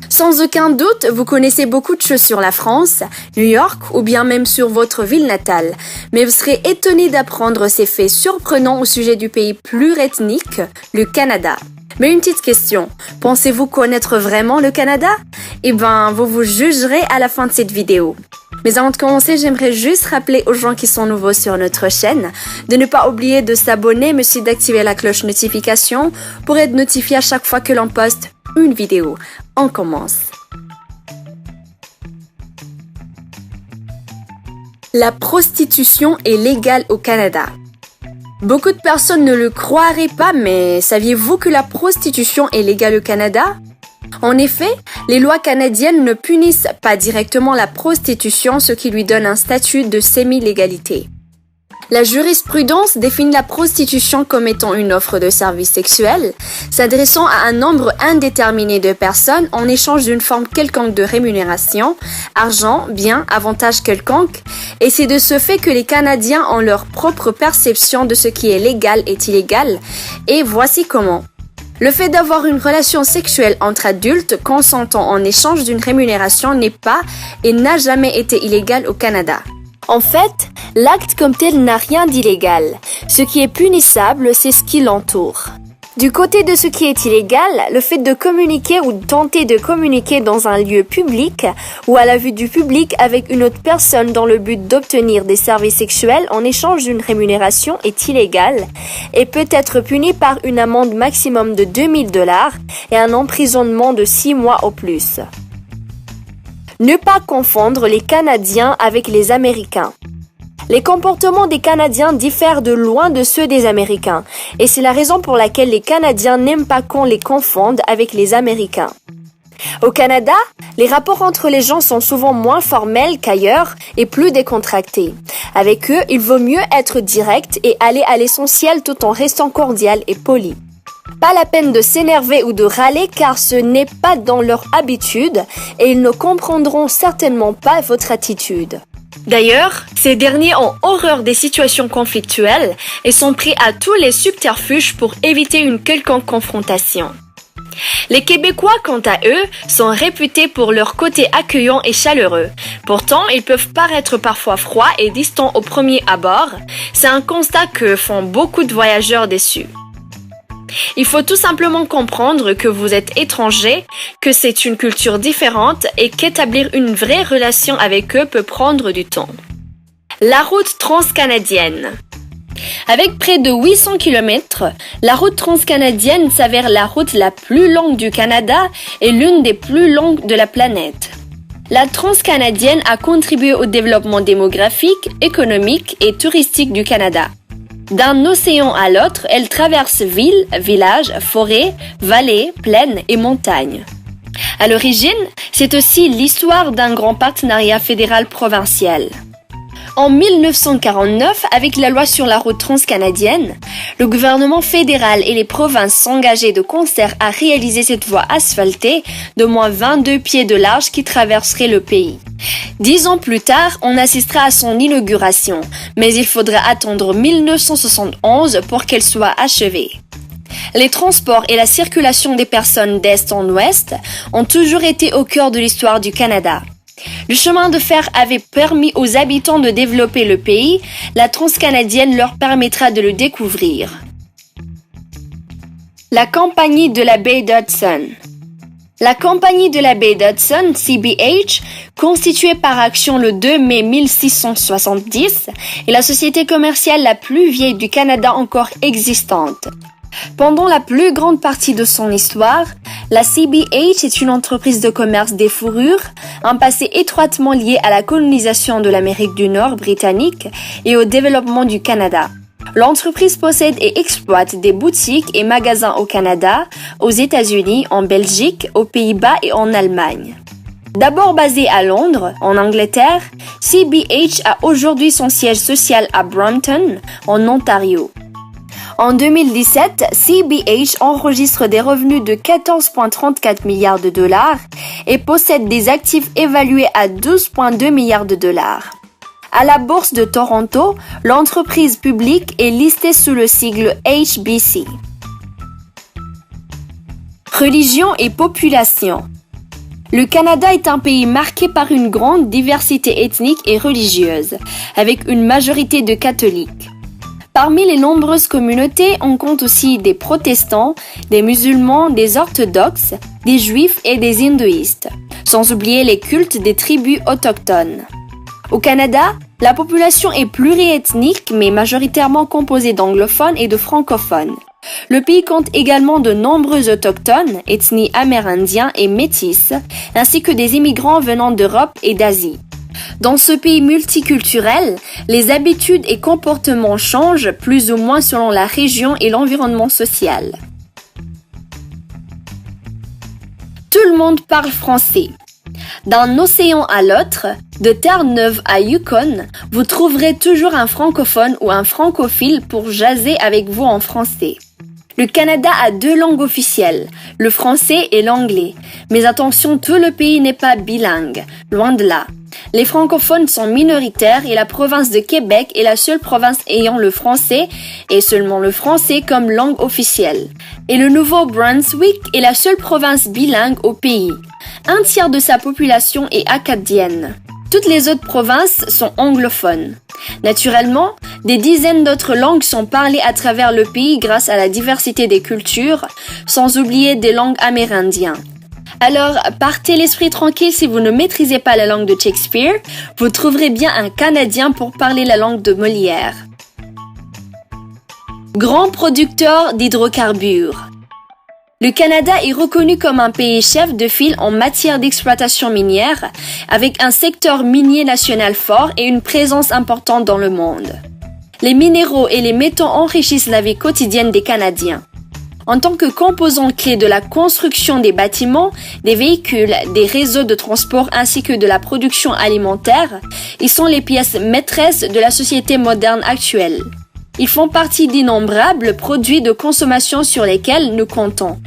Sans aucun doute, vous connaissez beaucoup de choses sur la France, New York ou bien même sur votre ville natale, mais vous serez étonné d'apprendre ces faits surprenants au sujet du pays pluriethnique, le Canada. Mais une petite question, pensez-vous connaître vraiment le Canada? Eh ben, vous vous jugerez à la fin de cette vidéo. Mais avant de commencer, j'aimerais juste rappeler aux gens qui sont nouveaux sur notre chaîne de ne pas oublier de s'abonner mais aussi d'activer la cloche notification pour être notifié à chaque fois que l'on poste une vidéo. On commence. La prostitution est légale au Canada. Beaucoup de personnes ne le croiraient pas, mais saviez-vous que la prostitution est légale au Canada? En effet, les lois canadiennes ne punissent pas directement la prostitution, ce qui lui donne un statut de semi-légalité. La jurisprudence définit la prostitution comme étant une offre de services sexuels, s'adressant à un nombre indéterminé de personnes en échange d'une forme quelconque de rémunération, argent, bien, avantage quelconque, et c'est de ce fait que les Canadiens ont leur propre perception de ce qui est légal et illégal, et voici comment. Le fait d'avoir une relation sexuelle entre adultes consentant en échange d'une rémunération n'est pas et n'a jamais été illégal au Canada. En fait, l'acte comme tel n'a rien d'illégal. Ce qui est punissable, c'est ce qui l'entoure. Du côté de ce qui est illégal, le fait de communiquer ou de tenter de communiquer dans un lieu public ou à la vue du public avec une autre personne dans le but d'obtenir des services sexuels en échange d'une rémunération est illégal et peut être puni par une amende maximum de $2,000 et un emprisonnement de 6 mois au plus. Ne pas confondre les Canadiens avec les Américains. Les comportements des Canadiens diffèrent de loin de ceux des Américains, et c'est la raison pour laquelle les Canadiens n'aiment pas qu'on les confonde avec les Américains. Au Canada, les rapports entre les gens sont souvent moins formels qu'ailleurs et plus décontractés. Avec eux, il vaut mieux être direct et aller à l'essentiel tout en restant cordial et poli. Pas la peine de s'énerver ou de râler car ce n'est pas dans leur habitude et ils ne comprendront certainement pas votre attitude. D'ailleurs, ces derniers ont horreur des situations conflictuelles et sont prêts à tous les subterfuges pour éviter une quelconque confrontation. Les Québécois, quant à eux, sont réputés pour leur côté accueillant et chaleureux. Pourtant, ils peuvent paraître parfois froids et distants au premier abord. C'est un constat que font beaucoup de voyageurs déçus. Il faut tout simplement comprendre que vous êtes étranger, que c'est une culture différente et qu'établir une vraie relation avec eux peut prendre du temps. La route transcanadienne. Avec près de 800 km, la route transcanadienne s'avère la route la plus longue du Canada et l'une des plus longues de la planète. La transcanadienne a contribué au développement démographique, économique et touristique du Canada. D'un océan à l'autre, elle traverse villes, villages, forêts, vallées, plaines et montagnes. À l'origine, c'est aussi l'histoire d'un grand partenariat fédéral-provincial. En 1949, avec la loi sur la route transcanadienne, le gouvernement fédéral et les provinces s'engageaient de concert à réaliser cette voie asphaltée d'au moins 22 pieds de large qui traverserait le pays. 10 ans plus tard, on assistera à son inauguration, mais il faudra attendre 1971 pour qu'elle soit achevée. Les transports et la circulation des personnes d'est en ouest ont toujours été au cœur de l'histoire du Canada. Le chemin de fer avait permis aux habitants de développer le pays, la transcanadienne leur permettra de le découvrir. La Compagnie de la baie d'Hudson. La Compagnie de la baie d'Hudson, CBH, constituée par action le 2 mai 1670, est la société commerciale la plus vieille du Canada encore existante. Pendant la plus grande partie de son histoire, la CBH est une entreprise de commerce des fourrures, un passé étroitement lié à la colonisation de l'Amérique du Nord britannique et au développement du Canada. L'entreprise possède et exploite des boutiques et magasins au Canada, aux États-Unis, en Belgique, aux Pays-Bas et en Allemagne. D'abord basée à Londres, en Angleterre, CBH a aujourd'hui son siège social à Brampton, en Ontario. En 2017, CBH enregistre des revenus de 14,34 milliards de dollars et possède des actifs évalués à 12,2 milliards de dollars. À la bourse de Toronto, l'entreprise publique est listée sous le sigle HBC. Religion et population. Le Canada est un pays marqué par une grande diversité ethnique et religieuse, avec une majorité de catholiques. Parmi les nombreuses communautés, on compte aussi des protestants, des musulmans, des orthodoxes, des juifs et des hindouistes, sans oublier les cultes des tribus autochtones. Au Canada, la population est pluriethnique mais majoritairement composée d'anglophones et de francophones. Le pays compte également de nombreux autochtones, ethnies amérindiens et métis, ainsi que des immigrants venant d'Europe et d'Asie. Dans ce pays multiculturel, les habitudes et comportements changent plus ou moins selon la région et l'environnement social. Tout le monde parle français. D'un océan à l'autre, de Terre-Neuve à Yukon, vous trouverez toujours un francophone ou un francophile pour jaser avec vous en français. Le Canada a 2 langues officielles, le français et l'anglais. Mais attention, tout le pays n'est pas bilingue, loin de là. Les francophones sont minoritaires et la province de Québec est la seule province ayant le français et seulement le français comme langue officielle. Et le Nouveau-Brunswick est la seule province bilingue au pays. 1/3 de sa population est acadienne. Toutes les autres provinces sont anglophones. Naturellement, des dizaines d'autres langues sont parlées à travers le pays grâce à la diversité des cultures, sans oublier des langues amérindiennes. Alors, partez l'esprit tranquille si vous ne maîtrisez pas la langue de Shakespeare, vous trouverez bien un Canadien pour parler la langue de Molière. Grand producteur d'hydrocarbures. Le Canada est reconnu comme un pays chef de file en matière d'exploitation minière, avec un secteur minier national fort et une présence importante dans le monde. Les minéraux et les métaux enrichissent la vie quotidienne des Canadiens. En tant que composants clés de la construction des bâtiments, des véhicules, des réseaux de transport ainsi que de la production alimentaire, ils sont les pièces maîtresses de la société moderne actuelle. Ils font partie d'innombrables produits de consommation sur lesquels nous comptons.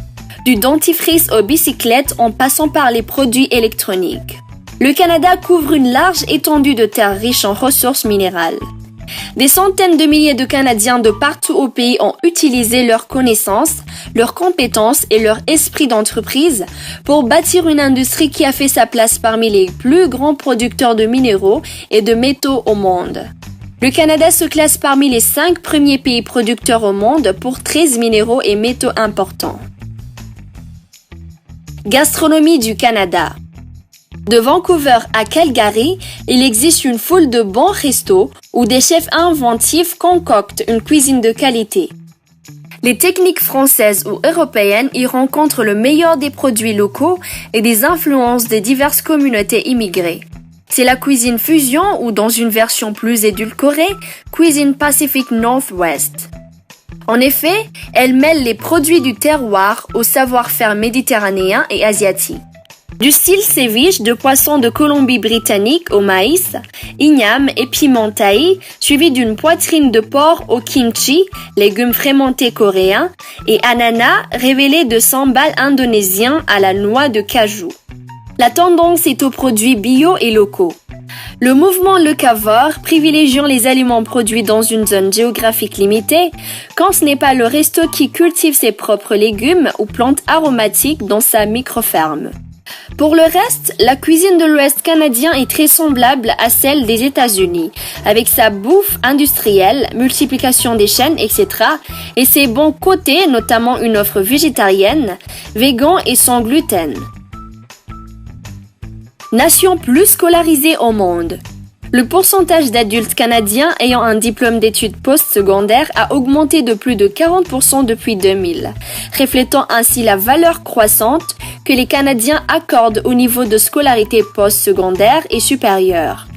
Du dentifrice aux bicyclettes en passant par les produits électroniques. Le Canada couvre une large étendue de terres riches en ressources minérales. Des centaines de milliers de Canadiens de partout au pays ont utilisé leurs connaissances, leurs compétences et leur esprit d'entreprise pour bâtir une industrie qui a fait sa place parmi les plus grands producteurs de minéraux et de métaux au monde. Le Canada se classe parmi les 5 premiers pays producteurs au monde pour 13 minéraux et métaux importants. Gastronomie du Canada. De Vancouver à Calgary, il existe une foule de bons restos où des chefs inventifs concoctent une cuisine de qualité. Les techniques françaises ou européennes y rencontrent le meilleur des produits locaux et des influences des diverses communautés immigrées. C'est la cuisine fusion ou dans une version plus édulcorée, cuisine Pacific Northwest. En effet, elle mêle les produits du terroir au savoir-faire méditerranéen et asiatique. Du style ceviche de poisson de Colombie-Britannique au maïs, igname et piment thaï, suivi d'une poitrine de porc au kimchi, légumes fermentés coréens, et ananas révélés de sambal indonésien à la noix de cajou. La tendance est aux produits bio et locaux. Le mouvement locavore privilégiant les aliments produits dans une zone géographique limitée, quand ce n'est pas le resto qui cultive ses propres légumes ou plantes aromatiques dans sa micro-ferme. Pour le reste, la cuisine de l'Ouest canadien est très semblable à celle des États-Unis, avec sa bouffe industrielle, multiplication des chaînes, etc. et ses bons côtés, notamment une offre végétarienne, végan et sans gluten. Nation plus scolarisée au monde. Le pourcentage d'adultes canadiens ayant un diplôme d'études postsecondaires a augmenté de plus de 40% depuis 2000, reflétant ainsi la valeur croissante que les Canadiens accordent au niveau de scolarité postsecondaire et supérieure.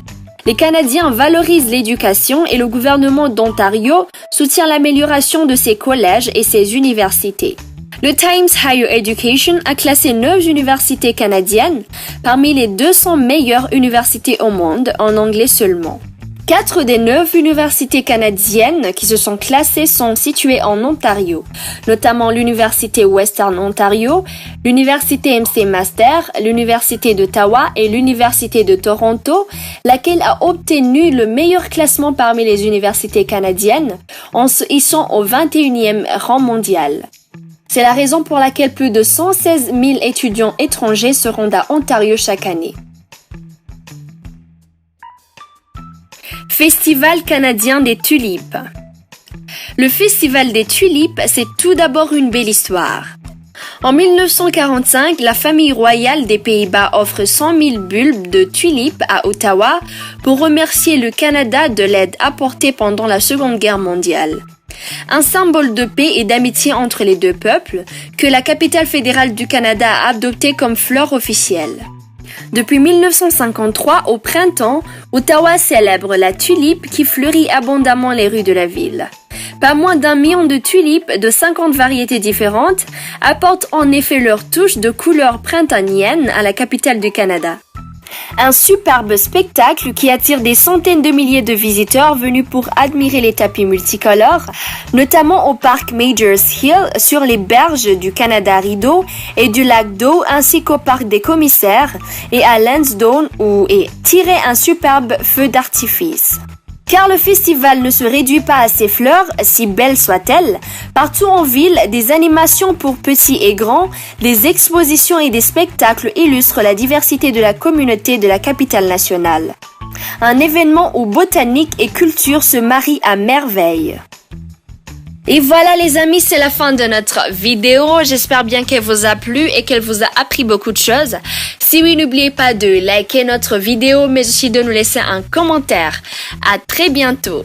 Les Canadiens valorisent l'éducation et le gouvernement d'Ontario soutient l'amélioration de ses collèges et ses universités. Le Times Higher Education a classé 9 universités canadiennes parmi les 200 meilleures universités au monde en anglais seulement. 4 des 9 universités canadiennes qui se sont classées sont situées en Ontario, notamment l'Université Western Ontario, l'Université McMaster, l'Université d'Ottawa et l'Université de Toronto, laquelle a obtenu le meilleur classement parmi les universités canadiennes en se hissant au 21e rang mondial. C'est la raison pour laquelle plus de 116 000 étudiants étrangers se rendent à Ontario chaque année. Festival canadien des tulipes. Le Festival des tulipes, c'est tout d'abord une belle histoire. En 1945, la famille royale des Pays-Bas offre 100 000 bulbes de tulipes à Ottawa pour remercier le Canada de l'aide apportée pendant la Seconde Guerre mondiale. Un symbole de paix et d'amitié entre les deux peuples que la capitale fédérale du Canada a adopté comme fleur officielle. Depuis 1953, au printemps, Ottawa célèbre la tulipe qui fleurit abondamment les rues de la ville. Pas moins d'1 million de tulipes de 50 variétés différentes apportent en effet leur touche de couleur printanienne à la capitale du Canada. Un superbe spectacle qui attire des centaines de milliers de visiteurs venus pour admirer les tapis multicolores, notamment au parc Majors Hill sur les berges du Canada Rideau et du lac d'eau ainsi qu'au parc des commissaires et à Lansdowne où est tiré un superbe feu d'artifice. Car le festival ne se réduit pas à ses fleurs, si belles soient-elles. Partout en ville, des animations pour petits et grands, des expositions et des spectacles illustrent la diversité de la communauté de la capitale nationale. Un événement où botanique et culture se marient à merveille. Et voilà les amis, c'est la fin de notre vidéo. J'espère bien qu'elle vous a plu et qu'elle vous a appris beaucoup de choses. Si oui, n'oubliez pas de liker notre vidéo, mais aussi de nous laisser un commentaire. À très bientôt.